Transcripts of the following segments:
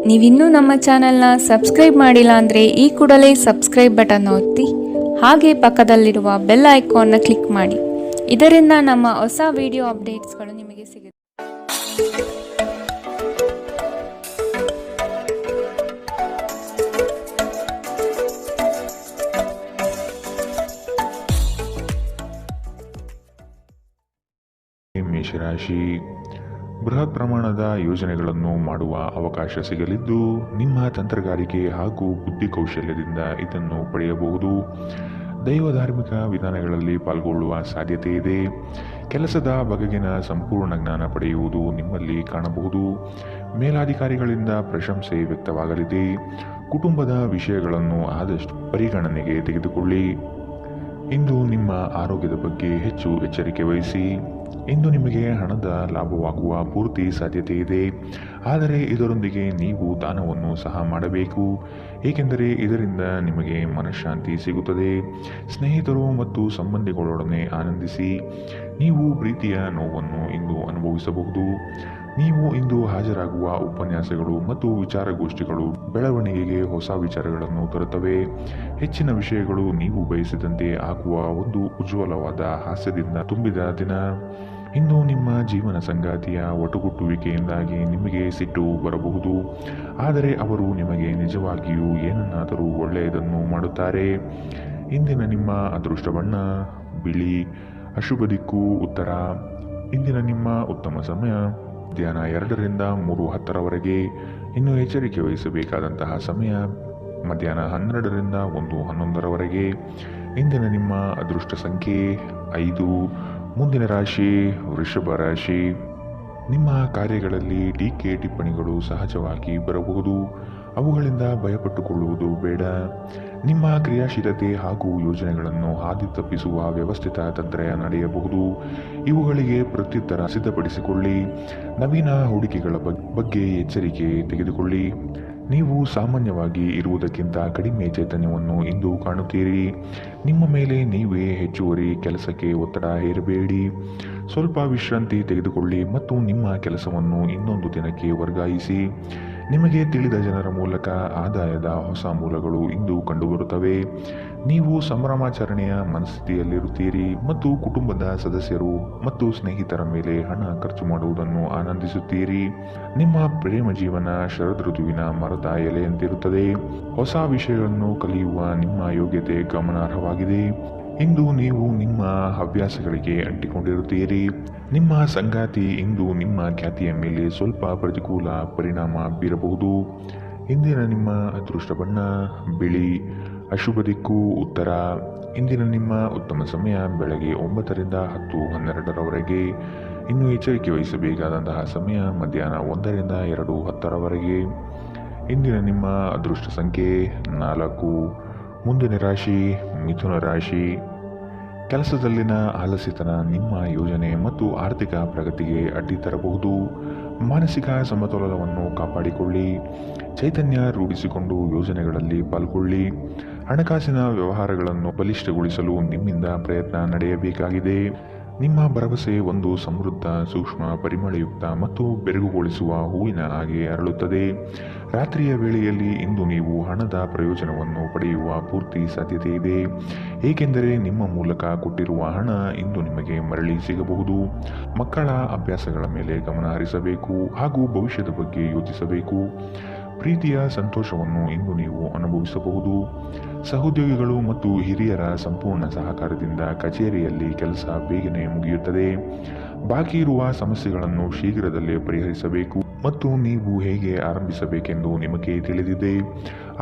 ನೀವಿನ್ನೂ ನಮ್ಮ ಚಾನೆಲ್ನ ಸಬ್ಸ್ಕ್ರೈಬ್ ಮಾಡಿಲ್ಲ ಅಂದರೆ ಈ ಕೂಡಲೇ ಸಬ್ಸ್ಕ್ರೈಬ್ ಬಟನ್ ಒತ್ತಿ ಹಾಗೆ ಪಕ್ಕದಲ್ಲಿರುವ ಬೆಲ್ ಐಕಾನ್ನ ಕ್ಲಿಕ್ ಮಾಡಿ. ಇದರಿಂದ ನಮ್ಮ ಹೊಸ ವಿಡಿಯೋ ಅಪ್ಡೇಟ್ಸ್ಗಳು ನಿಮಗೆ ಸಿಗುತ್ತೆ. ಮೇಷರಾಶಿ, ಬೃಹತ್ ಪ್ರಮಾಣದ ಯೋಜನೆಗಳನ್ನು ಮಾಡುವ ಅವಕಾಶ ಸಿಗಲಿದ್ದು ನಿಮ್ಮ ತಂತ್ರಗಾರಿಕೆ ಹಾಗೂ ಬುದ್ಧಿ ಕೌಶಲ್ಯದಿಂದ ಇದನ್ನು ಪಡೆಯಬಹುದು. ದೈವ ಧಾರ್ಮಿಕ ವಿಧಾನಗಳಲ್ಲಿ ಪಾಲ್ಗೊಳ್ಳುವ ಸಾಧ್ಯತೆ ಇದೆ. ಕೆಲಸದ ಬಗೆಗಿನ ಸಂಪೂರ್ಣ ಜ್ಞಾನ ಪಡೆಯುವುದು ನಿಮ್ಮಲ್ಲಿ ಕಾಣಬಹುದು. ಮೇಲಾಧಿಕಾರಿಗಳಿಂದ ಪ್ರಶಂಸೆ ವ್ಯಕ್ತವಾಗಲಿದೆ. ಕುಟುಂಬದ ವಿಷಯಗಳನ್ನು ಆದಷ್ಟು ಪರಿಗಣನೆಗೆ ತೆಗೆದುಕೊಳ್ಳಿ. ಇಂದು ನಿಮ್ಮ ಆರೋಗ್ಯದ ಬಗ್ಗೆ ಹೆಚ್ಚು ಎಚ್ಚರಿಕೆ ವಹಿಸಿ. ಇಂದು ನಿಮಗೆ ಹಣದ ಲಾಭವಾಗುವ ಪೂರ್ತಿ ಸಾಧ್ಯತೆ ಇದೆ, ಆದರೆ ಇದರೊಂದಿಗೆ ನೀವು ದಾನವನ್ನು ಸಹ ಮಾಡಬೇಕು, ಏಕೆಂದರೆ ಇದರಿಂದ ನಿಮಗೆ ಮನಃಶಾಂತಿ ಸಿಗುತ್ತದೆ. ಸ್ನೇಹಿತರು ಮತ್ತು ಸಂಬಂಧಿಗಳೊಡನೆ ಆನಂದಿಸಿ. ನೀವು ಪ್ರೀತಿಯ ನೋವನ್ನು ಇಂದು ಅನುಭವಿಸಬಹುದು. ನೀವು ಇಂದು ಹಾಜರಾಗುವ ಉಪನ್ಯಾಸಗಳು ಮತ್ತು ವಿಚಾರಗೋಷ್ಠಿಗಳು ಬೆಳವಣಿಗೆಗೆ ಹೊಸ ವಿಚಾರಗಳನ್ನು ತರುತ್ತವೆ. ಹೆಚ್ಚಿನ ವಿಷಯಗಳು ನೀವು ಬಯಸಿದಂತೆ ಆಗುವ ಒಂದು ಉಜ್ವಲವಾದ ಹಾಸ್ಯದಿಂದ ತುಂಬಿದ ದಿನ. ಇಂದು ನಿಮ್ಮ ಜೀವನ ಸಂಗಾತಿಯ ಒಟುಗುಟ್ಟುವಿಕೆಯಿಂದಾಗಿ ನಿಮಗೆ ಸಿಟ್ಟು ಬರಬಹುದು, ಆದರೆ ಅವರು ನಿಮಗೆ ನಿಜವಾಗಿಯೂ ಏನನ್ನಾದರೂ ಒಳ್ಳೆಯದನ್ನು ಮಾಡುತ್ತಾರೆ. ಇಂದಿನ ನಿಮ್ಮ ಅದೃಷ್ಟ ಬಣ್ಣ ಬಿಳಿ, ಅಶುಭ ದಿಕ್ಕು ಉತ್ತರ. ಇಂದಿನ ನಿಮ್ಮ ಉತ್ತಮ ಸಮಯ ಮಧ್ಯಾಹ್ನ 2ರಿಂದ 3:10ರವರೆಗೆ. ಇನ್ನು ಎಚ್ಚರಿಕೆ ವಹಿಸಬೇಕಾದಂತಹ ಸಮಯ ಮಧ್ಯಾಹ್ನ 12ರಿಂದ 1:11ರವರೆಗೆ. ಇಂದಿನ ನಿಮ್ಮ ಅದೃಷ್ಟ ಸಂಖ್ಯೆ 5. ಮುಂದಿನ ರಾಶಿ ವೃಷಭ ರಾಶಿ. ನಿಮ್ಮ ಕಾರ್ಯಗಳಲ್ಲಿ ಟೀಕೆ ಟಿಪ್ಪಣಿಗಳು ಸಹಜವಾಗಿ ಬರಬಹುದು. ಅವುಗಳಿಂದ ಭಯಪಟ್ಟುಕೊಳ್ಳುವುದು ಬೇಡ. ನಿಮ್ಮ ಕ್ರಿಯಾಶೀಲತೆ ಹಾಗೂ ಯೋಜನೆಗಳನ್ನು ಹಾದಿ ತಪ್ಪಿಸುವ ವ್ಯವಸ್ಥಿತ ತಂತ್ರ ನಡೆಯಬಹುದು. ಇವುಗಳಿಗೆ ಪ್ರತ್ಯುತ್ತರ ಸಿದ್ಧಪಡಿಸಿಕೊಳ್ಳಿ. ನವೀನ ಹೂಡಿಕೆಗಳ ಬಗ್ಗೆ ಎಚ್ಚರಿಕೆ ತೆಗೆದುಕೊಳ್ಳಿ. ನೀವು ಸಾಮಾನ್ಯವಾಗಿ ಇರುವುದಕ್ಕಿಂತ ಕಡಿಮೆ ಚೈತನ್ಯವನ್ನು ಇಂದು ಕಾಣುತ್ತೀರಿ. ನಿಮ್ಮ ಮೇಲೆ ನೀವೇ ಹೆಚ್ಚುವರಿ ಕೆಲಸಕ್ಕೆ ಒತ್ತಡ ಹೇರಬೇಡಿ. ಸ್ವಲ್ಪ ವಿಶ್ರಾಂತಿ ತೆಗೆದುಕೊಳ್ಳಿ ಮತ್ತು ನಿಮ್ಮ ಕೆಲಸವನ್ನು ಇನ್ನೊಂದು ದಿನಕ್ಕೆ ವರ್ಗಾಯಿಸಿ. ನಿಮಗೆ ತಿಳಿದ ಜನರ ಮೂಲಕ ಆದಾಯದ ಹೊಸ ಮೂಲಗಳು ಇಂದು ಕಂಡುಬರುತ್ತವೆ. ನೀವು ಸಂಭ್ರಮಾಚರಣೆಯ ಮನಸ್ಥಿತಿಯಲ್ಲಿರುತ್ತೀರಿ ಮತ್ತು ಕುಟುಂಬದ ಸದಸ್ಯರು ಮತ್ತು ಸ್ನೇಹಿತರ ಮೇಲೆ ಹಣ ಖರ್ಚು ಮಾಡುವುದನ್ನು ಆನಂದಿಸುತ್ತೀರಿ. ನಿಮ್ಮ ಪ್ರೇಮ ಜೀವನ ಶರದೃತುವಿನ ಮರದ ಎಲೆಯಂತಿರುತ್ತದೆ. ಹೊಸ ವಿಷಯಗಳನ್ನು ಕಲಿಯುವ ನಿಮ್ಮ ಯೋಗ್ಯತೆ ಗಮನಾರ್ಹವಾಗಿದೆ. ಇಂದು ನೀವು ನಿಮ್ಮ ಹವ್ಯಾಸಗಳಿಗೆ ಅಂಟಿಕೊಂಡಿರುತ್ತೀರಿ. ನಿಮ್ಮ ಸಂಗಾತಿ ಇಂದು ನಿಮ್ಮ ಖ್ಯಾತಿಯ ಮೇಲೆ ಸ್ವಲ್ಪ ಪ್ರತಿಕೂಲ ಪರಿಣಾಮ ಬೀರಬಹುದು. ಇಂದಿನ ನಿಮ್ಮ ಅದೃಷ್ಟ ಬಣ್ಣ ಬಿಳಿ, ಅಶುಭ ದಿಕ್ಕು ಉತ್ತರ. ಇಂದಿನ ನಿಮ್ಮ ಉತ್ತಮ ಸಮಯ ಬೆಳಗ್ಗೆ 9ರಿಂದ 10:12ರವರೆಗೆ. ಇನ್ನು ಎಚ್ಚರಿಕೆ ವಹಿಸಬೇಕಾದಂತಹ ಸಮಯ ಮಧ್ಯಾಹ್ನ 1ರಿಂದ 2:10ರವರೆಗೆ. ಇಂದಿನ ನಿಮ್ಮ ಅದೃಷ್ಟ ಸಂಖ್ಯೆ 4. ಮುಂದಿನ ರಾಶಿ ಮಿಥುನ ರಾಶಿ. ಕೆಲಸದಲ್ಲಿನ ಆಲಸ್ಯತನ ನಿಮ್ಮ ಯೋಜನೆ ಮತ್ತು ಆರ್ಥಿಕ ಪ್ರಗತಿಗೆ ಅಡ್ಡಿ ತರಬಹುದು. ಮಾನಸಿಕ ಸಮತೋಲನವನ್ನು ಕಾಪಾಡಿಕೊಳ್ಳಿ. ಚೈತನ್ಯ ರೂಢಿಸಿಕೊಂಡು ಯೋಜನೆಗಳಲ್ಲಿ ಪಾಲ್ಗೊಳ್ಳಿ. ಹಣಕಾಸಿನ ವ್ಯವಹಾರಗಳನ್ನು ಬಲಿಷ್ಠಗೊಳಿಸಲು ನಿಮ್ಮಿಂದ ಪ್ರಯತ್ನ ನಡೆಯಬೇಕಾಗಿದೆ. ನಿಮ್ಮ ಭರವಸೆ ಒಂದು ಸಮೃದ್ಧ, ಸೂಕ್ಷ್ಮ, ಪರಿಮಳಯುಕ್ತ ಮತ್ತು ಬೆರಗುಗೊಳಿಸುವ ಹೂವಿನ ಹಾಗೆ ಅರಳುತ್ತದೆ. ರಾತ್ರಿಯ ವೇಳೆಯಲ್ಲಿ ಇಂದು ನೀವು ಹಣದ ಪ್ರಯೋಜನವನ್ನು ಪಡೆಯುವ ಪೂರ್ತಿ ಸಾಧ್ಯತೆ ಇದೆ, ಏಕೆಂದರೆ ನಿಮ್ಮ ಮೂಲಕ ಕೊಟ್ಟಿರುವ ಹಣ ಇಂದು ನಿಮಗೆ ಮರಳಿ ಸಿಗಬಹುದು. ಮಕ್ಕಳ ಅಭ್ಯಾಸಗಳ ಮೇಲೆ ಗಮನ ಹರಿಸಬೇಕು ಹಾಗೂ ಭವಿಷ್ಯದ ಬಗ್ಗೆ ಯೋಚಿಸಬೇಕು. ಪ್ರೀತಿಯ ಸಂತೋಷವನ್ನು ಇಂದು ನೀವು ಅನುಭವಿಸಬಹುದು. ಸಹೋದ್ಯೋಗಿಗಳು ಮತ್ತು ಹಿರಿಯರ ಸಂಪೂರ್ಣ ಸಹಕಾರದಿಂದ ಕಚೇರಿಯಲ್ಲಿ ಕೆಲಸ ಬೇಗನೆ ಮುಗಿಯುತ್ತದೆ. ಬಾಕಿ ಇರುವ ಸಮಸ್ಯೆಗಳನ್ನು ಶೀಘ್ರದಲ್ಲೇ ಪರಿಹರಿಸಬೇಕು ಮತ್ತು ನೀವು ಹೇಗೆ ಆರಂಭಿಸಬೇಕೆಂದು ನಿಮಗೆ ತಿಳಿದಿದೆ.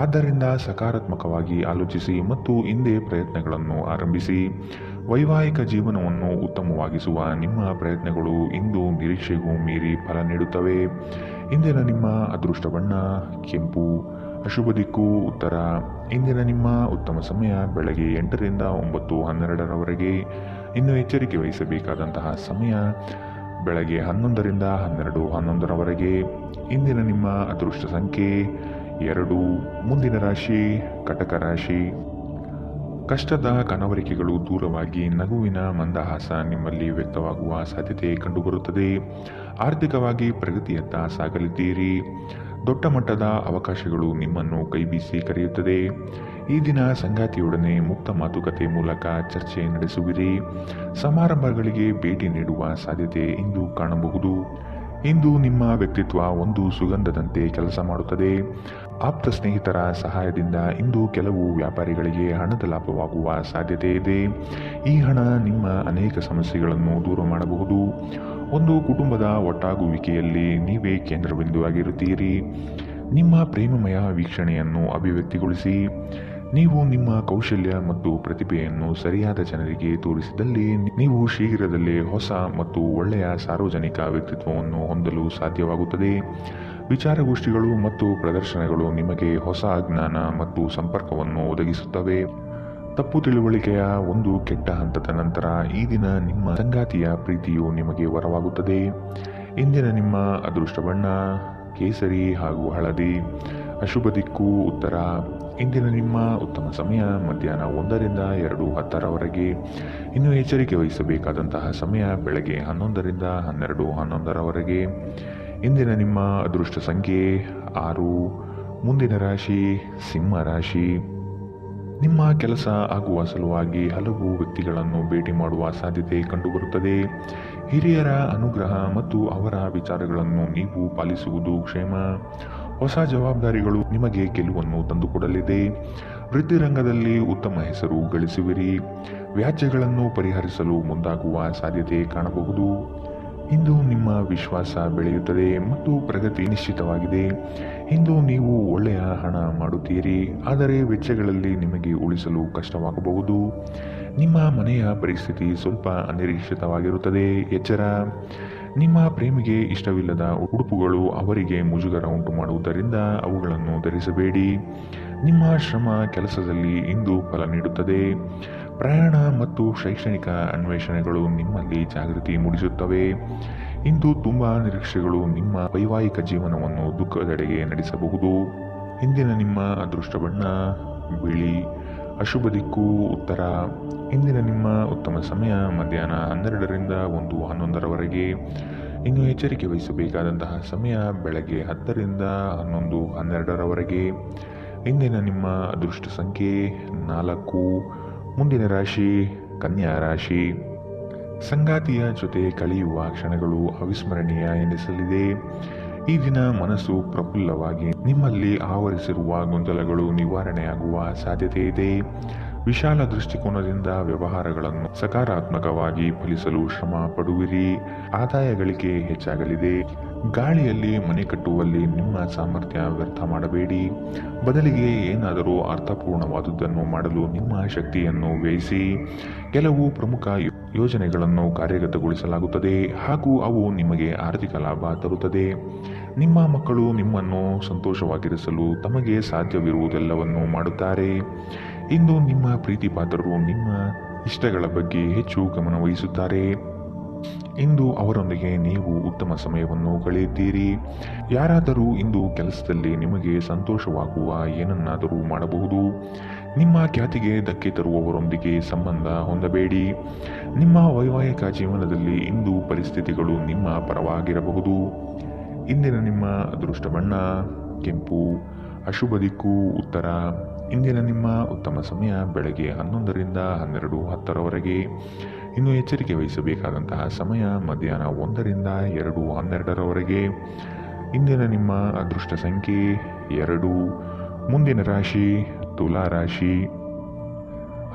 ಆದ್ದರಿಂದ ಸಕಾರಾತ್ಮಕವಾಗಿ ಆಲೋಚಿಸಿ ಮತ್ತು ಹಿಂದೆ ಪ್ರಯತ್ನಗಳನ್ನು ಆರಂಭಿಸಿ. ವೈವಾಹಿಕ ಜೀವನವನ್ನು ಉತ್ತಮವಾಗಿಸುವ ನಿಮ್ಮ ಪ್ರಯತ್ನಗಳು ಇಂದು ನಿರೀಕ್ಷೆಗೂ ಮೀರಿ ಫಲ ನೀಡುತ್ತವೆ. ಇಂದಿನ ನಿಮ್ಮ ಅದೃಷ್ಟ ಬಣ್ಣ ಕೆಂಪು, ಅಶುಭ ದಿಕ್ಕು ಉತ್ತರ. ಇಂದಿನ ನಿಮ್ಮ ಉತ್ತಮ ಸಮಯ ಬೆಳಗ್ಗೆ 8ರಿಂದ 9:12ರವರೆಗೆ. ಇನ್ನು ಎಚ್ಚರಿಕೆ ವಹಿಸಬೇಕಾದಂತಹ ಸಮಯ ಬೆಳಗ್ಗೆ 11ರಿಂದ 12:11ರವರೆಗೆ. ಇಂದಿನ ನಿಮ್ಮ ಅದೃಷ್ಟ ಸಂಖ್ಯೆ 2. ಮುಂದಿನ ರಾಶಿ ಕಟಕ ರಾಶಿ. ಕಷ್ಟದ ಕನವರಿಕೆಗಳು ದೂರವಾಗಿ ನಗುವಿನ ಮಂದಹಾಸ ನಿಮ್ಮಲ್ಲಿ ವ್ಯಕ್ತವಾಗುವ ಸಾಧ್ಯತೆ ಕಂಡುಬರುತ್ತದೆ. ಆರ್ಥಿಕವಾಗಿ ಪ್ರಗತಿಯತ್ತ ಸಾಗಲಿದ್ದೀರಿ. ದೊಡ್ಡ ಮಟ್ಟದ ಅವಕಾಶಗಳು ನಿಮ್ಮನ್ನು ಕೈಬೀಸಿ ಕರೆಯುತ್ತದೆ. ಈ ದಿನ ಸಂಗಾತಿಯೊಡನೆ ಮುಕ್ತ ಮಾತುಕತೆ ಮೂಲಕ ಚರ್ಚೆ ನಡೆಸುವಿರಿ. ಸಮಾರಂಭಗಳಿಗೆ ಭೇಟಿ ನೀಡುವ ಸಾಧ್ಯತೆ ಇಂದು ಕಾಣಬಹುದು. ಇಂದು ನಿಮ್ಮ ವ್ಯಕ್ತಿತ್ವ ಒಂದು ಸುಗಂಧದಂತೆ ಕೆಲಸ ಮಾಡುತ್ತದೆ. ಆಪ್ತ ಸ್ನೇಹಿತರ ಸಹಾಯದಿಂದ ಇಂದು ಕೆಲವು ವ್ಯಾಪಾರಿಗಳಿಗೆ ಹಣದ ಲಾಭವಾಗುವ ಸಾಧ್ಯತೆ ಇದೆ. ಈ ಹಣ ನಿಮ್ಮ ಅನೇಕ ಸಮಸ್ಯೆಗಳನ್ನು ದೂರ ಮಾಡಬಹುದು. ಒಂದು ಕುಟುಂಬದ ಒಟ್ಟಾಗುವಿಕೆಯಲ್ಲಿ ನೀವೇ ಕೇಂದ್ರಬಿಂದುವಾಗಿರುತ್ತೀರಿ. ನಿಮ್ಮ ಪ್ರೇಮಮಯ ವೀಕ್ಷಣೆಯನ್ನು ಅಭಿವ್ಯಕ್ತಿಗೊಳಿಸಿ. ನೀವು ನಿಮ್ಮ ಕೌಶಲ್ಯ ಮತ್ತು ಪ್ರತಿಭೆಯನ್ನು ಸರಿಯಾದ ಜನರಿಗೆ ತೋರಿಸಿದಲ್ಲಿ ನೀವು ಶೀಘ್ರದಲ್ಲೇ ಹೊಸ ಮತ್ತು ಒಳ್ಳೆಯ ಸಾರ್ವಜನಿಕ ವ್ಯಕ್ತಿತ್ವವನ್ನು ಹೊಂದಲು ಸಾಧ್ಯವಾಗುತ್ತದೆ. ವಿಚಾರಗೋಷ್ಠಿಗಳು ಮತ್ತು ಪ್ರದರ್ಶನಗಳು ನಿಮಗೆ ಹೊಸ ಜ್ಞಾನ ಮತ್ತು ಸಂಪರ್ಕವನ್ನು ಒದಗಿಸುತ್ತವೆ. ತಪ್ಪು ತಿಳುವಳಿಕೆಯ ಒಂದು ಕೆಟ್ಟ ಹಂತದ ನಂತರ ಈ ದಿನ ನಿಮ್ಮ ಸಂಗಾತಿಯ ಪ್ರೀತಿಯು ನಿಮಗೆ ವರವಾಗುತ್ತದೆ. ಇಂದಿನ ನಿಮ್ಮ ಅದೃಷ್ಟ ಬಣ್ಣ ಕೇಸರಿ ಹಾಗೂ ಹಳದಿ. ಅಶುಭ ದಿಕ್ಕು ಉತ್ತರ. ಇಂದಿನ ನಿಮ್ಮ ಉತ್ತಮ ಸಮಯ ಮಧ್ಯಾಹ್ನ 1 ರಿಂದ 2:10 ಇನ್ನು ಎಚ್ಚರಿಕೆ ವಹಿಸಬೇಕಾದಂತಹ ಸಮಯ ಬೆಳಗ್ಗೆ 11 ರಿಂದ 12:11 ಇಂದಿನ ನಿಮ್ಮ ಅದೃಷ್ಟ ಸಂಖ್ಯೆ 6. ಮುಂದಿನ ರಾಶಿ ಸಿಂಹ ರಾಶಿ. ನಿಮ್ಮ ಕೆಲಸ ಆಗುವ ಸಲುವಾಗಿ ಹಲವು ವ್ಯಕ್ತಿಗಳನ್ನು ಭೇಟಿ ಮಾಡುವ ಸಾಧ್ಯತೆ ಕಂಡುಬರುತ್ತದೆ. ಹಿರಿಯರ ಅನುಗ್ರಹ ಮತ್ತು ಅವರ ವಿಚಾರಗಳನ್ನು ನೀವು ಪಾಲಿಸುವುದು ಕ್ಷೇಮ. ಹೊಸ ಜವಾಬ್ದಾರಿಗಳು ನಿಮಗೆ ಗೆಲುವನ್ನು ತಂದುಕೊಡಲಿದೆ. ವೃತ್ತಿರಂಗದಲ್ಲಿ ಉತ್ತಮ ಹೆಸರು ಗಳಿಸುವಿರಿ. ವ್ಯಾಜ್ಯಗಳನ್ನು ಪರಿಹರಿಸಲು ಮುಂದಾಗುವ ಸಾಧ್ಯತೆ ಕಾಣಬಹುದು. ಇಂದು ನಿಮ್ಮ ವಿಶ್ವಾಸ ಬೆಳೆಯುತ್ತದೆ ಮತ್ತು ಪ್ರಗತಿ ನಿಶ್ಚಿತವಾಗಿದೆ. ಇಂದು ನೀವು ಒಳ್ಳೆಯ ಹಣ ಮಾಡುತ್ತೀರಿ, ಆದರೆ ವೆಚ್ಚಗಳಲ್ಲಿ ನಿಮಗೆ ಉಳಿಸಲು ಕಷ್ಟವಾಗಬಹುದು. ನಿಮ್ಮ ಮನೆಯ ಪರಿಸ್ಥಿತಿ ಸ್ವಲ್ಪ ಅನಿರೀಕ್ಷಿತವಾಗಿರುತ್ತದೆ. ಎಚ್ಚರ. ನಿಮ್ಮ ಪ್ರೇಮಿಗೆ ಇಷ್ಟವಿಲ್ಲದ ಉಡುಪುಗಳು ಅವರಿಗೆ ಮುಜುಗರ ಉಂಟು ಮಾಡುವುದರಿಂದ ಅವುಗಳನ್ನು ಧರಿಸಬೇಡಿ. ನಿಮ್ಮ ಶ್ರಮ ಕೆಲಸದಲ್ಲಿ ಇಂದು ಫಲ ನೀಡುತ್ತದೆ. ಪ್ರಯಾಣ ಮತ್ತು ಶೈಕ್ಷಣಿಕ ಅನ್ವೇಷಣೆಗಳು ನಿಮ್ಮಲ್ಲಿ ಜಾಗೃತಿ ಮೂಡಿಸುತ್ತವೆ. ಇಂದು ತುಂಬಾ ನಿರೀಕ್ಷೆಗಳು ನಿಮ್ಮ ವೈವಾಹಿಕ ಜೀವನವನ್ನು ದುಃಖದೆಡೆಗೆ ನಡೆಸಬಹುದು. ಇಂದಿನ ನಿಮ್ಮ ಅದೃಷ್ಟ ಬಣ್ಣ ಬಿಳಿ. ಅಶುಭ ದಿಕ್ಕು ಉತ್ತರ. ಇಂದಿನ ನಿಮ್ಮ ಉತ್ತಮ ಸಮಯ ಮಧ್ಯಾಹ್ನ 12 ರಿಂದ 1:11 ಇನ್ನು ಎಚ್ಚರಿಕೆ ವಹಿಸಬೇಕಾದಂತಹ ಸಮಯ ಬೆಳಗ್ಗೆ 10 ರಿಂದ 11:12 ಇಂದಿನ ನಿಮ್ಮ ಅದೃಷ್ಟ ಸಂಖ್ಯೆ 4. ಮುಂದಿನ ರಾಶಿ ಕನ್ಯಾ ರಾಶಿ. ಸಂಗಾತಿಯ ಜೊತೆ ಕಳೆಯುವ ಕ್ಷಣಗಳು ಅವಿಸ್ಮರಣೀಯ ಎನಿಸಲಿದೆ. ಈ ದಿನ ಮನಸ್ಸು ಪ್ರಫುಲ್ಲವಾಗಿ ನಿಮ್ಮಲ್ಲಿ ಆವರಿಸಿರುವ ಗೊಂದಲಗಳು ನಿವಾರಣೆಯಾಗುವ ಸಾಧ್ಯತೆ ಇದೆ. ವಿಶಾಲ ದೃಷ್ಟಿಕೋನದಿಂದ ವ್ಯವಹಾರಗಳನ್ನು ಸಕಾರಾತ್ಮಕವಾಗಿ ಫಲಿಸಲು ಶ್ರಮ ಪಡುವಿರಿ. ಆದಾಯ ಗಳಿಕೆ ಹೆಚ್ಚಾಗಲಿದೆ. ಗಾಳಿಯಲ್ಲಿ ಮನೆ ಕಟ್ಟುವಲ್ಲಿ ನಿಮ್ಮ ಸಾಮರ್ಥ್ಯ ವ್ಯರ್ಥ ಮಾಡಬೇಡಿ. ಬದಲಿಗೆ ಏನಾದರೂ ಅರ್ಥಪೂರ್ಣವಾದುದನ್ನು ಮಾಡಲು ನಿಮ್ಮ ಶಕ್ತಿಯನ್ನು ವ್ಯಯಿಸಿ. ಕೆಲವು ಪ್ರಮುಖ ಯೋಜನೆಗಳನ್ನು ಕಾರ್ಯಗತಗೊಳಿಸಲಾಗುತ್ತದೆ ಹಾಗೂ ಅವು ನಿಮಗೆ ಆರ್ಥಿಕ ಲಾಭ ತರುತ್ತದೆ. ನಿಮ್ಮ ಮಕ್ಕಳು ನಿಮ್ಮನ್ನು ಸಂತೋಷವಾಗಿರಿಸಲು ತಮಗೆ ಸಾಧ್ಯವಿರುವುದೆಲ್ಲವನ್ನು ಮಾಡುತ್ತಾರೆ. ಇಂದು ನಿಮ್ಮ ಪ್ರೀತಿ ಪಾತ್ರರು ನಿಮ್ಮ ಇಷ್ಟಗಳ ಬಗ್ಗೆ ಹೆಚ್ಚು ಗಮನ ವಹಿಸುತ್ತಾರೆ. ಇಂದು ಅವರೊಂದಿಗೆ ನೀವು ಉತ್ತಮ ಸಮಯವನ್ನು ಕಳೆಯುತ್ತೀರಿ. ಯಾರಾದರೂ ಇಂದು ಕೆಲಸದಲ್ಲಿ ನಿಮಗೆ ಸಂತೋಷವಾಗುವ ಏನನ್ನಾದರೂ ಮಾಡಬಹುದು. ನಿಮ್ಮ ಖ್ಯಾತಿಗೆ ಧಕ್ಕೆ ತರುವವರೊಂದಿಗೆ ಸಂಬಂಧ ಹೊಂದಬೇಡಿ. ನಿಮ್ಮ ವೈವಾಹಿಕ ಜೀವನದಲ್ಲಿ ಇಂದು ಪರಿಸ್ಥಿತಿಗಳು ನಿಮ್ಮ ಪರವಾಗಿರಬಹುದು. ಇಂದಿನ ನಿಮ್ಮ ಅದೃಷ್ಟ ಬಣ್ಣ ಕೆಂಪು. ಅಶುಭ ದಿಕ್ಕು ಉತ್ತರ. ಇಂದಿನ ನಿಮ್ಮ ಉತ್ತಮ ಸಮಯ ಬೆಳಗ್ಗೆ 11 ರಿಂದ 12:10 ಇನ್ನು ಎಚ್ಚರಿಕೆ ವಹಿಸಬೇಕಾದಂತಹ ಸಮಯ ಮಧ್ಯಾಹ್ನ 1 ರಿಂದ 2:12 ಇಂದಿನ ನಿಮ್ಮ ಅದೃಷ್ಟ ಸಂಖ್ಯೆ 2. ಮುಂದಿನ ರಾಶಿ ತುಲಾ ರಾಶಿ.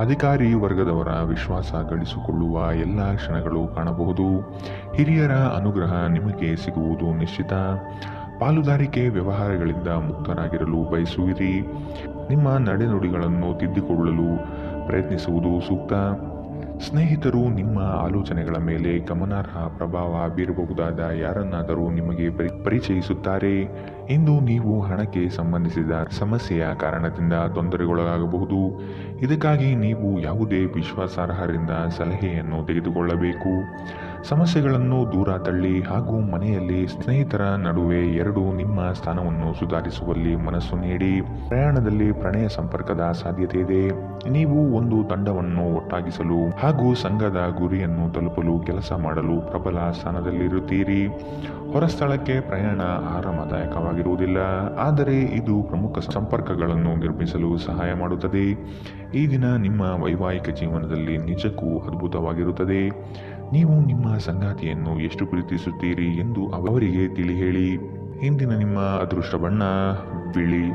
ಅಧಿಕಾರಿ ವರ್ಗದವರ ವಿಶ್ವಾಸ ಗಳಿಸಿಕೊಳ್ಳುವ ಎಲ್ಲ ಕ್ಷಣಗಳು ಕಾಣಬಹುದು. ಹಿರಿಯರ ಅನುಗ್ರಹ ನಿಮಗೆ ಸಿಗುವುದು ನಿಶ್ಚಿತ. ಪಾಲುದಾರಿಕೆ ವ್ಯವಹಾರಗಳಿಂದ ಮುಕ್ತರಾಗಿರಲು ಬಯಸುವಿರಿ. ನಿಮ್ಮ ನಡೆನುಡಿಗಳನ್ನು ತಿದ್ದಿಕೊಳ್ಳಲು ಪ್ರಯತ್ನಿಸುವುದು ಸೂಕ್ತ. ಸ್ನೇಹಿತರು ನಿಮ್ಮ ಆಲೋಚನೆಗಳ ಮೇಲೆ ಗಮನಾರ್ಹ ಪ್ರಭಾವ ಬೀರಬಹುದಾದ ಯಾರನ್ನಾದರೂ ನಿಮಗೆ ಪರಿಚಯಿಸುತ್ತಾರೆ. ಇಂದು ನೀವು ಹಣಕ್ಕೆ ಸಂಬಂಧಿಸಿದ ಸಮಸ್ಯೆಯ ಕಾರಣದಿಂದ ತೊಂದರೆಗೊಳಗಾಗಬಹುದು. ಇದಕ್ಕಾಗಿ ನೀವು ಯಾವುದೇ ವಿಶ್ವಾಸಾರ್ಹರಿಂದ ಸಲಹೆಯನ್ನು ತೆಗೆದುಕೊಳ್ಳಬೇಕು. ಸಮಸ್ಯೆಗಳನ್ನು ದೂರ ತಳ್ಳಿ ಹಾಗೂ ಮನೆಯಲ್ಲಿ ಸ್ನೇಹಿತರ ನಡುವೆ ನಿಮ್ಮ ಸ್ಥಾನವನ್ನು ಸುಧಾರಿಸುವಲ್ಲಿ ಮನಸ್ಸು ನೀಡಿ. ಪ್ರಯಾಣದಲ್ಲಿ ಪ್ರಣಯ ಸಂಪರ್ಕದ ಸಾಧ್ಯತೆ ಇದೆ. ನೀವು ಒಂದು ತಂಡವನ್ನು ಒಟ್ಟಾಗಿಸಲು ಹಾಗೂ ಸಂಘದ ಗುರಿಯನ್ನು ತಲುಪಲು ಕೆಲಸ ಮಾಡಲು ಪ್ರಬಲ ಸ್ಥಾನದಲ್ಲಿರುತ್ತೀರಿ. ಹೊರಸ್ಥಳಕ್ಕೆ ಪ್ರಯಾಣ ಆರಾಮದಾಯಕವಾಗಿ ಅದ್ಭುತವಾಗಿರುವುದಿಲ್ಲ, ಆದರೆ ಇದು ಪ್ರಮುಖ ಸಂಪರ್ಕಗಳನ್ನು ನಿರ್ಮಿಸಲು ಸಹಾಯ ಮಾಡುತ್ತದೆ. ಈ ದಿನ ನಿಮ್ಮ ವೈವಾಹಿಕ ಜೀವನದಲ್ಲಿ ನಿಜಕ್ಕೂ ಅದ್ಭುತವಾಗಿರುತ್ತದೆ. ನೀವು ನಿಮ್ಮ ಸಂಗಾತಿಯನ್ನು ಎಷ್ಟು ಪ್ರೀತಿಸುತ್ತೀರಿ ಎಂದು ಅವರಿಗೆ ತಿಳಿ ಹೇಳಿ. ಇಂದಿನ ನಿಮ್ಮ ಅದೃಷ್ಟ ಬಣ್ಣ ಬಿಳಿ.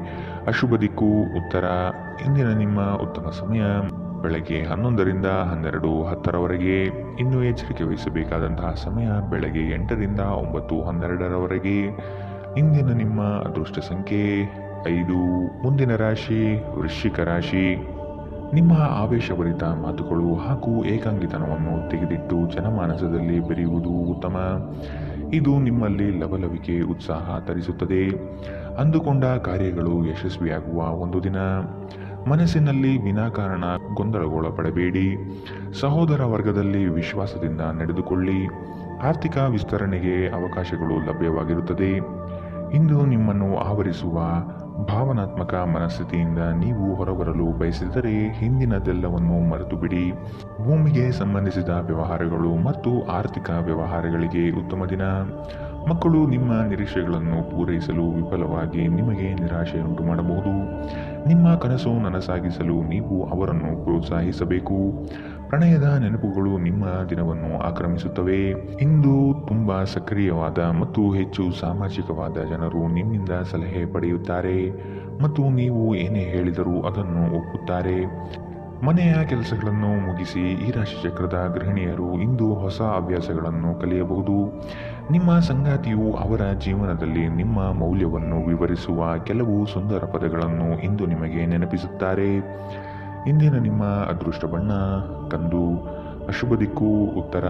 ಅಶುಭ ದಿಕ್ಕು ಉತ್ತರ. ಇಂದಿನ ನಿಮ್ಮ ಉತ್ತಮ ಸಮಯ ಬೆಳಗ್ಗೆ 11ರಿಂದ 12:10ರವರೆಗೆ. ಇನ್ನು ಎಚ್ಚರಿಕೆ ವಹಿಸಬೇಕಾದಂತಹ ಸಮಯ ಬೆಳಗ್ಗೆ 8ರಿಂದ 9:12ರವರೆಗೆ. ಇಂದಿನ ನಿಮ್ಮ ಅದೃಷ್ಟ ಸಂಖ್ಯೆ 5. ಮುಂದಿನ ರಾಶಿ ವೃಶ್ಚಿಕ ರಾಶಿ. ನಿಮ್ಮ ಆವೇಶಭರಿತ ಮಾತುಗಳು ಹಾಗೂ ಏಕಾಂಗಿತನವನ್ನು ತೆಗೆದಿಟ್ಟು ಜನಮಾನಸದಲ್ಲಿ ಬೆರೆಯುವುದು ಉತ್ತಮ. ಇದು ನಿಮ್ಮಲ್ಲಿ ಲವಲವಿಕೆ ಉತ್ಸಾಹ ತರಿಸುತ್ತದೆ. ಅಂದುಕೊಂಡ ಕಾರ್ಯಗಳು ಯಶಸ್ವಿಯಾಗುವ ಒಂದು ದಿನ. ಮನಸ್ಸಿನಲ್ಲಿ ವಿನಾಕಾರಣ ಗೊಂದಲಗೊಳಪಡಬೇಡಿ. ಸಹೋದರ ವರ್ಗದಲ್ಲಿ ವಿಶ್ವಾಸದಿಂದ ನಡೆದುಕೊಳ್ಳಿ. ಆರ್ಥಿಕ ವಿಸ್ತರಣೆಗೆ ಅವಕಾಶಗಳು ಲಭ್ಯವಾಗಿರುತ್ತದೆ. ಇಂದು ನಿಮ್ಮನ್ನು ಆವರಿಸುವ ಭಾವನಾತ್ಮಕ ಮನಸ್ಥಿತಿಯಿಂದ ನೀವು ಹೊರಬರಲು ಬಯಸಿದರೆ ಹಿಂದಿನದೆಲ್ಲವನ್ನು ಮರೆತು ಬಿಡಿ. ಭೂಮಿಗೆ ಸಂಬಂಧಿಸಿದ ವ್ಯವಹಾರಗಳು ಮತ್ತು ಆರ್ಥಿಕ ವ್ಯವಹಾರಗಳಿಗೆ ಉತ್ತಮ ದಿನ. ಮಕ್ಕಳು ನಿಮ್ಮ ನಿರೀಕ್ಷೆಗಳನ್ನು ಪೂರೈಸಲು ವಿಫಲವಾಗಿ ನಿಮಗೆ ನಿರಾಶೆಯುಂಟು ಮಾಡಬಹುದು. ನಿಮ್ಮ ಕನಸು ನನಸಾಗಿಸಲು ನೀವು ಅವರನ್ನು ಪ್ರೋತ್ಸಾಹಿಸಬೇಕು. ಪ್ರಣಯದ ನೆನಪುಗಳು ನಿಮ್ಮ ದಿನವನ್ನು ಆಕ್ರಮಿಸುತ್ತವೆ. ಇಂದು ತುಂಬಾ ಸಕ್ರಿಯವಾದ ಮತ್ತು ಹೆಚ್ಚು ಸಾಮಾಜಿಕವಾದ ಜನರು ನಿಮ್ಮಿಂದ ಸಲಹೆ ಪಡೆಯುತ್ತಾರೆ ಮತ್ತು ನೀವು ಏನೇ ಹೇಳಿದರೂ ಅದನ್ನು ಒಪ್ಪುತ್ತಾರೆ. ಮನೆಯ ಕೆಲಸಗಳನ್ನು ಮುಗಿಸಿ ಈ ರಾಶಿಚಕ್ರದ ಗೃಹಿಣಿಯರು ಇಂದು ಹೊಸ ಹವ್ಯಾಸಗಳನ್ನು ಕಲಿಯಬಹುದು. ನಿಮ್ಮ ಸಂಗಾತಿಯು ಅವರ ಜೀವನದಲ್ಲಿ ನಿಮ್ಮ ಮೌಲ್ಯವನ್ನು ವಿವರಿಸುವ ಕೆಲವು ಸುಂದರ ಪದಗಳನ್ನು ಇಂದು ನಿಮಗೆ ನೆನಪಿಸುತ್ತಾರೆ. ಇಂದಿನ ನಿಮ್ಮ ಅದೃಷ್ಟ ಬಣ್ಣ ಕಂದು. ಅಶುಭ ದಿಕ್ಕು ಉತ್ತರ.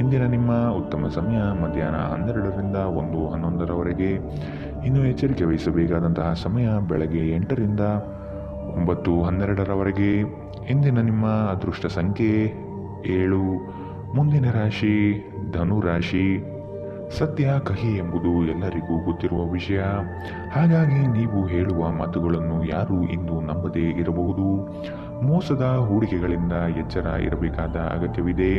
ಇಂದಿನ ನಿಮ್ಮ ಉತ್ತಮ ಸಮಯ ಮಧ್ಯಾಹ್ನ 12ರಿಂದ 1:11ರವರೆಗೆ. ಇನ್ನು ಎಚ್ಚರಿಕೆ ವಹಿಸಬೇಕಾದಂತಹ ಸಮಯ ಬೆಳಗ್ಗೆ 8ರಿಂದ 9:12ರವರೆಗೆ. ಇಂದಿನ ನಿಮ್ಮ ಅದೃಷ್ಟ ಸಂಖ್ಯೆ 7. ಮುಂದಿನ ರಾಶಿ ಧನು ರಾಶಿ. ಸತ್ಯ ಕಹಿ ಎಂಬುದು ಎಲ್ಲರಿಗೂ ಗೊತ್ತಿರುವ ವಿಷಯ. ಹಾಗಾಗಿ ನೀವು ಹೇಳುವ ಮಾತುಗಳನ್ನು ಯಾರು ಇಂದು ನಂಬದೇ ಇರಬಹುದು. ಮೋಸದ ಹೂಡಿಕೆಗಳಿಂದ ಎಚ್ಚರ ಇರಬೇಕಾದ ಅಗತ್ಯವಿದೆ.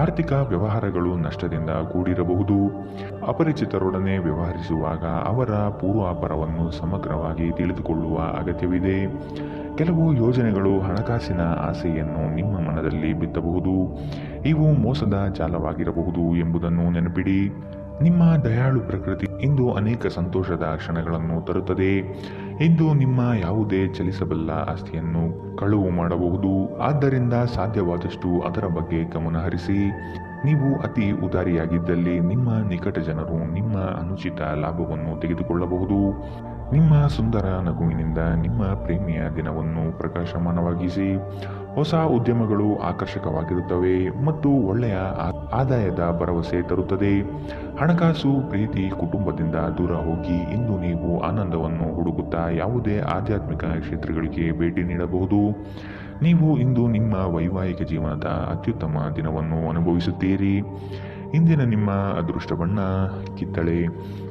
ಆರ್ಥಿಕ ವ್ಯವಹಾರಗಳು ನಷ್ಟದಿಂದ ಕೂಡಿರಬಹುದು. ಅಪರಿಚಿತರೊಡನೆ ವ್ಯವಹರಿಸುವಾಗ ಅವರ ಪೂರ್ವಾಪರವನ್ನು ಸಮಗ್ರವಾಗಿ ತಿಳಿದುಕೊಳ್ಳುವ ಅಗತ್ಯವಿದೆ. ಕೆಲವು ಯೋಜನೆಗಳು ಹಣಕಾಸಿನ ಆಸೆಯನ್ನು ನಿಮ್ಮ ಮನದಲ್ಲಿ ಬಿತ್ತಬಹುದು. ಇವು ಮೋಸದ ಜಾಲವಾಗಿರಬಹುದು ಎಂಬುದನ್ನು ನೆನಪಿಡಿ. ನಿಮ್ಮ ದಯಾಳು ಪ್ರಕೃತಿ ಇಂದು ಅನೇಕ ಸಂತೋಷದ ಕ್ಷಣಗಳನ್ನು ತರುತ್ತದೆ. ಇಂದು ನಿಮ್ಮ ಯಾವುದೇ ಚಲಿಸಬಲ್ಲ ಆಸ್ತಿಯನ್ನು ಕಳುವು ಮಾಡಬಹುದು. ಆದ್ದರಿಂದ ಸಾಧ್ಯವಾದಷ್ಟು ಅದರ ಬಗ್ಗೆ ಗಮನ ಹರಿಸಿ. ನೀವು ಅತಿ ಉದಾರಿಯಾಗಿದ್ದಲ್ಲಿ ನಿಮ್ಮ ನಿಕಟ ಜನರು ನಿಮ್ಮ ಅನುಚಿತ ಲಾಭವನ್ನು ತೆಗೆದುಕೊಳ್ಳಬಹುದು. ನಿಮ್ಮ ಸುಂದರ ನಗುವಿನಿಂದ ನಿಮ್ಮ ಪ್ರೇಮಿಯ ದಿನವನ್ನು ಪ್ರಕಾಶಮಾನವಾಗಿಸಿ. ಹೊಸ ಉದ್ಯಮಗಳು ಆಕರ್ಷಕವಾಗಿರುತ್ತವೆ ಮತ್ತು ಒಳ್ಳೆಯ ಆದಾಯದ ಭರವಸೆ ತರುತ್ತದೆ. ಹಣಕಾಸು ಪ್ರೀತಿ ಕುಟುಂಬದಿಂದ ದೂರ ಹೋಗಿ ಇಂದು ನೀವು ಆನಂದವನ್ನು ಹುಡುಕುತ್ತಾ ಯಾವುದೇ ಆಧ್ಯಾತ್ಮಿಕ ಕ್ಷೇತ್ರಗಳಿಗೆ ಭೇಟಿ ನೀಡಬಹುದು. ನೀವು ಇಂದು ನಿಮ್ಮ ವೈವಾಹಿಕ ಜೀವನದ ಅತ್ಯುತ್ತಮ ದಿನವನ್ನು ಅನುಭವಿಸುತ್ತೀರಿ. ಇಂದಿನ ನಿಮ್ಮ ಅದೃಷ್ಟ ಬಣ್ಣ ಕಿತ್ತಳೆ.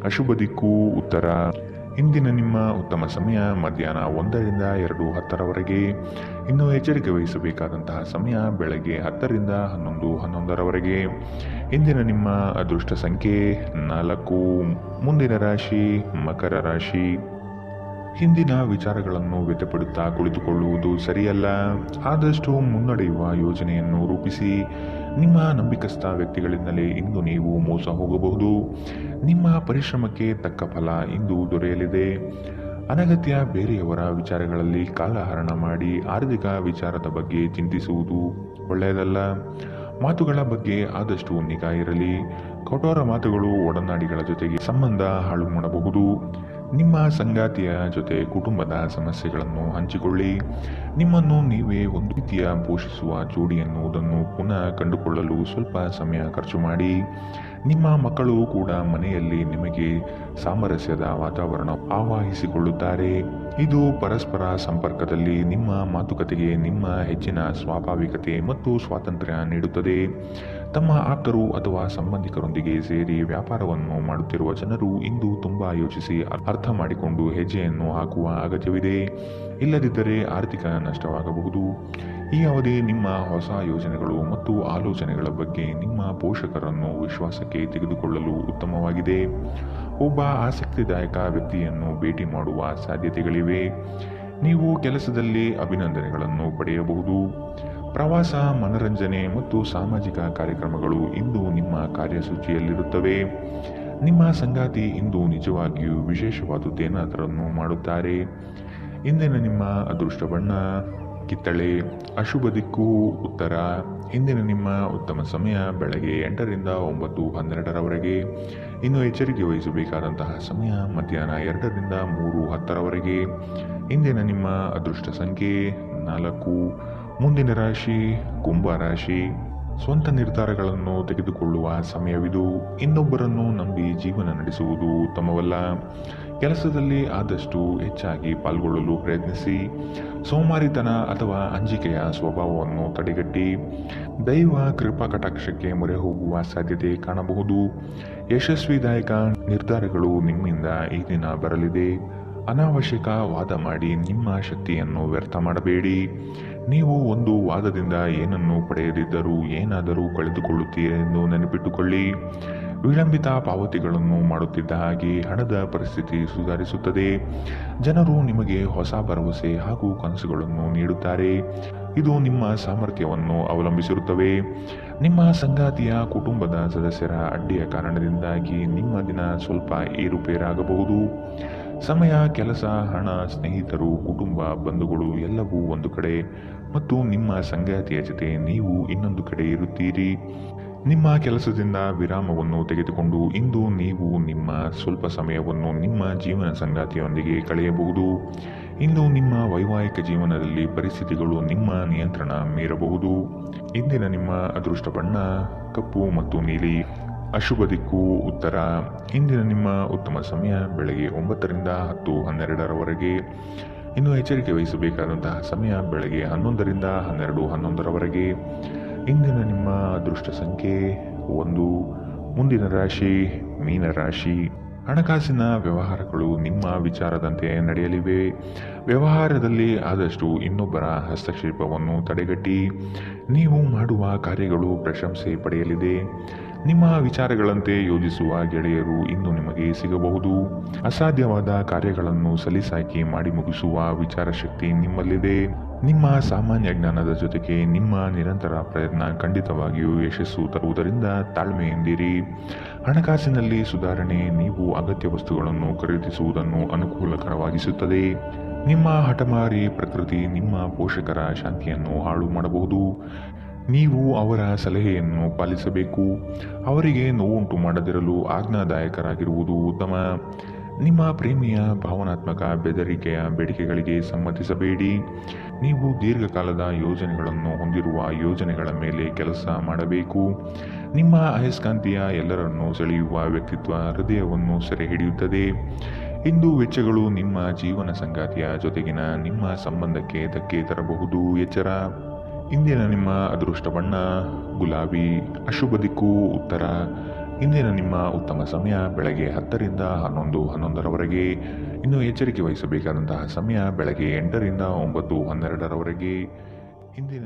ಅಶುಭ ದಿಕ್ಕು ಉತ್ತರ. ಇಂದಿನ ನಿಮ್ಮ ಉತ್ತಮ ಸಮಯ ಮಧ್ಯಾಹ್ನ 1ರಿಂದ 2:10ರವರೆಗೆ. ಇನ್ನು ಎಚ್ಚರಿಕೆ ವಹಿಸಬೇಕಾದಂತಹ ಸಮಯ ಬೆಳಗ್ಗೆ 10ರಿಂದ 11:11ರವರೆಗೆ. ಇಂದಿನ ನಿಮ್ಮ ಅದೃಷ್ಟ ಸಂಖ್ಯೆ 4. ಮುಂದಿನ ರಾಶಿ ಮಕರ ರಾಶಿ. ಹಿಂದಿನ ವಿಚಾರಗಳನ್ನು ವ್ಯಥಪಡುತ್ತಾ ಕುಳಿತುಕೊಳ್ಳುವುದು ಸರಿಯಲ್ಲ. ಆದಷ್ಟು ಮುನ್ನಡೆಯುವ ಯೋಜನೆಯನ್ನು ರೂಪಿಸಿ. ನಿಮ್ಮ ನಂಬಿಕಸ್ಥ ವ್ಯಕ್ತಿಗಳಿಂದಲೇ ಇಂದು ನೀವು ಮೋಸ ಹೋಗಬಹುದು. ನಿಮ್ಮ ಪರಿಶ್ರಮಕ್ಕೆ ತಕ್ಕ ಫಲ ಇಂದು ದೊರೆಯಲಿದೆ. ಅನಗತ್ಯ ಬೇರೆಯವರ ವಿಚಾರಗಳಲ್ಲಿ ಕಾಲಹರಣ ಮಾಡಿ ಆರ್ಥಿಕ ವಿಚಾರದ ಬಗ್ಗೆ ಚಿಂತಿಸುವುದು ಒಳ್ಳೆಯದಲ್ಲ. ಮಾತುಗಳ ಬಗ್ಗೆ ಆದಷ್ಟು ನಿಗಾ ಇರಲಿ. ಕಠೋರ ಮಾತುಗಳು ಒಡನಾಡಿಗಳ ಜೊತೆಗೆ ಸಂಬಂಧ ಹಾಳು ಮಾಡಬಹುದು. ನಿಮ್ಮ ಸಂಗಾತಿಯ ಜೊತೆ ಕುಟುಂಬದ ಸಮಸ್ಯೆಗಳನ್ನು ಹಂಚಿಕೊಳ್ಳಿ. ನಿಮ್ಮನ್ನು ನೀವೇ ಒಂದು ರೀತಿಯ ಪೋಷಿಸುವ ಜೋಡಿ ಎನ್ನುವುದನ್ನು ಪುನಃ ಕಂಡುಕೊಳ್ಳಲು ಸ್ವಲ್ಪ ಸಮಯ ಖರ್ಚು ಮಾಡಿ. ನಿಮ್ಮ ಮಕ್ಕಳು ಕೂಡ ಮನೆಯಲ್ಲಿ ನಿಮಗೆ ಸಾಮರಸ್ಯದ ವಾತಾವರಣ ಆವಾಹಿಸಿಕೊಳ್ಳುತ್ತಾರೆ. ಇದು ಪರಸ್ಪರ ಸಂಪರ್ಕದಲ್ಲಿ ನಿಮ್ಮ ಮಾತುಕತೆಗೆ ನಿಮ್ಮ ಹೆಚ್ಚಿನ ಸ್ವಾಭಾವಿಕತೆ ಮತ್ತು ಸ್ವಾತಂತ್ರ್ಯ ನೀಡುತ್ತದೆ. ತಮ್ಮ ಆಪ್ತರು ಅಥವಾ ಸಂಬಂಧಿಕರೊಂದಿಗೆ ಸೇರಿ ವ್ಯಾಪಾರವನ್ನು ಮಾಡುತ್ತಿರುವ ಜನರು ಇಂದು ತುಂಬಾ ಯೋಚಿಸಿ ಅರ್ಥ ಮಾಡಿಕೊಂಡು ಹೆಜ್ಜೆಯನ್ನು ಹಾಕುವ ಅಗತ್ಯವಿದೆ. ಇಲ್ಲದಿದ್ದರೆ ಆರ್ಥಿಕ ನಷ್ಟವಾಗಬಹುದು. ಈ ಅವಧಿ ನಿಮ್ಮ ಹೊಸ ಯೋಜನೆಗಳು ಮತ್ತು ಆಲೋಚನೆಗಳ ಬಗ್ಗೆ ನಿಮ್ಮ ಪೋಷಕರನ್ನು ವಿಶ್ವಾಸಕ್ಕೆ ತೆಗೆದುಕೊಳ್ಳಲು ಉತ್ತಮವಾಗಿದೆ. ಒಬ್ಬ ಆಸಕ್ತಿದಾಯಕ ವ್ಯಕ್ತಿಯನ್ನು ಭೇಟಿ ಮಾಡುವ ಸಾಧ್ಯತೆಗಳಿವೆ. ನೀವು ಕೆಲಸದಲ್ಲಿ ಅಭಿನಂದನೆಗಳನ್ನು ಪಡೆಯಬಹುದು. ಪ್ರವಾಸ, ಮನರಂಜನೆ ಮತ್ತು ಸಾಮಾಜಿಕ ಕಾರ್ಯಕ್ರಮಗಳು ಇಂದು ನಿಮ್ಮ ಕಾರ್ಯಸೂಚಿಯಲ್ಲಿರುತ್ತವೆ. ನಿಮ್ಮ ಸಂಗಾತಿ ಇಂದು ನಿಜವಾಗಿಯೂ ವಿಶೇಷವಾದುದೇನಾದರನ್ನು ಮಾಡುತ್ತಾರೆ. ಇಂದಿನ ನಿಮ್ಮ ಅದೃಷ್ಟ ಬಣ್ಣ ಕಿತ್ತಳೆ. ಅಶುಭ ದಿಕ್ಕು ಉತ್ತರ. ಇಂದಿನ ನಿಮ್ಮ ಉತ್ತಮ ಸಮಯ ಬೆಳಗ್ಗೆ 8ರಿಂದ 9:12ರವರೆಗೆ. ಇನ್ನು ಎಚ್ಚರಿಕೆ ವಹಿಸಬೇಕಾದಂತಹ ಸಮಯ ಮಧ್ಯಾಹ್ನ 2ರಿಂದ 3:10ರವರೆಗೆ. ಇಂದಿನ ನಿಮ್ಮ ಅದೃಷ್ಟ ಸಂಖ್ಯೆ 4. ಮುಂದಿನ ರಾಶಿ ಕುಂಭ ರಾಶಿ. ಸ್ವಂತ ನಿರ್ಧಾರಗಳನ್ನು ತೆಗೆದುಕೊಳ್ಳುವ ಸಮಯವಿದು. ಇನ್ನೊಬ್ಬರನ್ನು ನಂಬಿ ಜೀವನ ನಡೆಸುವುದು ಉತ್ತಮವಲ್ಲ. ಕೆಲಸದಲ್ಲಿ ಆದಷ್ಟು ಹೆಚ್ಚಾಗಿ ಪಾಲ್ಗೊಳ್ಳಲು ಪ್ರಯತ್ನಿಸಿ. ಸೋಮಾರಿತನ ಅಥವಾ ಅಂಜಿಕೆಯ ಸ್ವಭಾವವನ್ನು ತಡೆಗಟ್ಟಿ. ದೈವ ಕೃಪಾ ಕಟಾಕ್ಷಕ್ಕೆ ಮೊರೆ ಹೋಗುವ ಸಾಧ್ಯತೆ ಕಾಣಬಹುದು. ಯಶಸ್ವಿದಾಯಕ ನಿರ್ಧಾರಗಳು ನಿಮ್ಮಿಂದ ಈ ದಿನ ಬರಲಿದೆ. ಅನಾವಶ್ಯಕ ವಾದ ಮಾಡಿ ನಿಮ್ಮ ಶಕ್ತಿಯನ್ನು ವ್ಯರ್ಥ ಮಾಡಬೇಡಿ. ನೀವು ಒಂದು ವಾದದಿಂದ ಏನನ್ನು ಪಡೆಯದಿದ್ದರೂ ಏನಾದರೂ ಕಳೆದುಕೊಳ್ಳುತ್ತೀರೆಂದು ನೆನಪಿಟ್ಟುಕೊಳ್ಳಿ. ವಿಳಂಬಿತ ಪಾವತಿಗಳನ್ನು ಮಾಡುತ್ತಿದ್ದ ಹಾಗೆ ಹಣದ ಪರಿಸ್ಥಿತಿ ಸುಧಾರಿಸುತ್ತದೆ. ಜನರು ನಿಮಗೆ ಹೊಸ ಭರವಸೆ ಹಾಗೂ ಕನಸುಗಳನ್ನು ನೀಡುತ್ತಾರೆ. ಇದು ನಿಮ್ಮ ಸಾಮರ್ಥ್ಯವನ್ನು ಅವಲಂಬಿಸಿರುತ್ತವೆ. ನಿಮ್ಮ ಸಂಗಾತಿಯ ಕುಟುಂಬದ ಸದಸ್ಯರ ಅಡ್ಡಿಯ ಕಾರಣದಿಂದಾಗಿ ನಿಮ್ಮ ದಿನ ಸ್ವಲ್ಪ ಏರುಪೇರಾಗಬಹುದು. ಸಮಯ, ಕೆಲಸ, ಹಣ, ಸ್ನೇಹಿತರು, ಕುಟುಂಬ, ಬಂಧುಗಳು ಎಲ್ಲವೂ ಒಂದು ಕಡೆ ಮತ್ತು ನಿಮ್ಮ ಸಂಗಾತಿಯ ಜೊತೆ ನೀವು ಇನ್ನೊಂದು ಕಡೆ ಇರುತ್ತೀರಿ. ನಿಮ್ಮ ಕೆಲಸದಿಂದ ವಿರಾಮವನ್ನು ತೆಗೆದುಕೊಂಡು ಇಂದು ನೀವು ನಿಮ್ಮ ಸ್ವಲ್ಪ ಸಮಯವನ್ನು ನಿಮ್ಮ ಜೀವನ ಸಂಗಾತಿಯೊಂದಿಗೆ ಕಳೆಯಬಹುದು. ಇಂದು ನಿಮ್ಮ ವೈವಾಹಿಕ ಜೀವನದಲ್ಲಿ ಪರಿಸ್ಥಿತಿಗಳು ನಿಮ್ಮ ನಿಯಂತ್ರಣ ಮೀರಬಹುದು. ಇಂದಿನ ನಿಮ್ಮ ಅದೃಷ್ಟ ಬಣ್ಣ ಕಪ್ಪು ಮತ್ತು ನೀಲಿ. ಅಶುಭ ದಿಕ್ಕು ಉತ್ತರ. ಇಂದಿನ ನಿಮ್ಮ ಉತ್ತಮ ಸಮಯ ಬೆಳಗ್ಗೆ 9ರಿಂದ 10:12ರವರೆಗೆ. ಇನ್ನು ಎಚ್ಚರಿಕೆ ವಹಿಸಬೇಕಾದಂತಹ ಸಮಯ ಬೆಳಗ್ಗೆ 11ರಿಂದ 12:11ರವರೆಗೆ. ಇಂದಿನ ನಿಮ್ಮ ಅದೃಷ್ಟ ಸಂಖ್ಯೆ 1. ಮುಂದಿನ ರಾಶಿ ಮೀನರಾಶಿ. ಹಣಕಾಸಿನ ವ್ಯವಹಾರಗಳು ನಿಮ್ಮ ವಿಚಾರದಂತೆ ನಡೆಯಲಿವೆ. ವ್ಯವಹಾರದಲ್ಲಿ ಆದಷ್ಟು ಇನ್ನೊಬ್ಬರ ಹಸ್ತಕ್ಷೇಪವನ್ನು ತಡೆಗಟ್ಟಿ. ನೀವು ಮಾಡುವ ಕಾರ್ಯಗಳು ಪ್ರಶಂಸೆ ಪಡೆಯಲಿದೆ. ನಿಮ್ಮ ವಿಚಾರಗಳಂತೆ ಯೋಜಿಸುವ ಗೆಳೆಯರು ಇಂದು ನಿಮಗೆ ಸಿಗಬಹುದು. ಅಸಾಧ್ಯವಾದ ಕಾರ್ಯಗಳನ್ನು ಸಲೀಸಾಗಿ ಮಾಡಿ ಮುಗಿಸುವ ವಿಚಾರಶಕ್ತಿ ನಿಮ್ಮಲ್ಲಿದೆ. ನಿಮ್ಮ ಸಾಮಾನ್ಯ ಜ್ಞಾನದ ಜೊತೆಗೆ ನಿಮ್ಮ ನಿರಂತರ ಪ್ರಯತ್ನ ಖಂಡಿತವಾಗಿಯೂ ಯಶಸ್ಸು ತರುವುದರಿಂದ ತಾಳ್ಮೆಯಿಂದಿರಿ. ಹಣಕಾಸಿನಲ್ಲಿ ಸುಧಾರಣೆ ನೀವು ಅಗತ್ಯ ವಸ್ತುಗಳನ್ನು ಖರೀದಿಸುವುದನ್ನು ಅನುಕೂಲಕರವಾಗಿಸುತ್ತದೆ. ನಿಮ್ಮ ಹಠಮಾರಿ ಪ್ರಕೃತಿ ನಿಮ್ಮ ಪೋಷಕರ ಶಾಂತಿಯನ್ನು ಹಾಳು ಮಾಡಬಹುದು. ನೀವು ಅವರ ಸಲಹೆಯನ್ನು ಪಾಲಿಸಬೇಕು. ಅವರಿಗೆ ನೋವುಂಟು ಮಾಡದಿರಲು ಆಜ್ಞಾದಾಯಕರಾಗಿರುವುದು ಉತ್ತಮ. ನಿಮ್ಮ ಪ್ರೇಮಿಯ ಭಾವನಾತ್ಮಕ ಬೆದರಿಕೆಯ ಬೇಡಿಕೆಗಳಿಗೆ ಸಮ್ಮತಿಸಬೇಡಿ. ನೀವು ದೀರ್ಘಕಾಲದ ಯೋಜನೆಗಳನ್ನು ಹೊಂದಿರುವ ಯೋಜನೆಗಳ ಮೇಲೆ ಕೆಲಸ ಮಾಡಬೇಕು. ನಿಮ್ಮ ಅಯಸ್ಕಾಂತೀಯ ಎಲ್ಲರನ್ನೂ ಸೆಳೆಯುವ ವ್ಯಕ್ತಿತ್ವ ಹೃದಯವನ್ನು ಸೆರೆ ಹಿಡಿಯುತ್ತದೆ. ಇಂದು ವೆಚ್ಚಗಳು ನಿಮ್ಮ ಜೀವನ ಸಂಗಾತಿಯ ಜೊತೆಗಿನ ನಿಮ್ಮ ಸಂಬಂಧಕ್ಕೆ ಧಕ್ಕೆ ತರಬಹುದು. ಎಚ್ಚರ. ಇಂದಿನ ನಿಮ್ಮ ಅದೃಷ್ಟ ಬಣ್ಣ ಗುಲಾಬಿ. ಅಶುಭ ದಿಕ್ಕು ಉತ್ತರ. ಇಂದಿನ ನಿಮ್ಮ ಉತ್ತಮ ಸಮಯ ಬೆಳಗ್ಗೆ 10ರಿಂದ 11:11ರವರೆಗೆ. ಇನ್ನು ಎಚ್ಚರಿಕೆ ವಹಿಸಬೇಕಾದಂತಹ ಸಮಯ ಬೆಳಗ್ಗೆ 8ರಿಂದ 9:12ರವರೆಗೆ. ಇಂದಿನ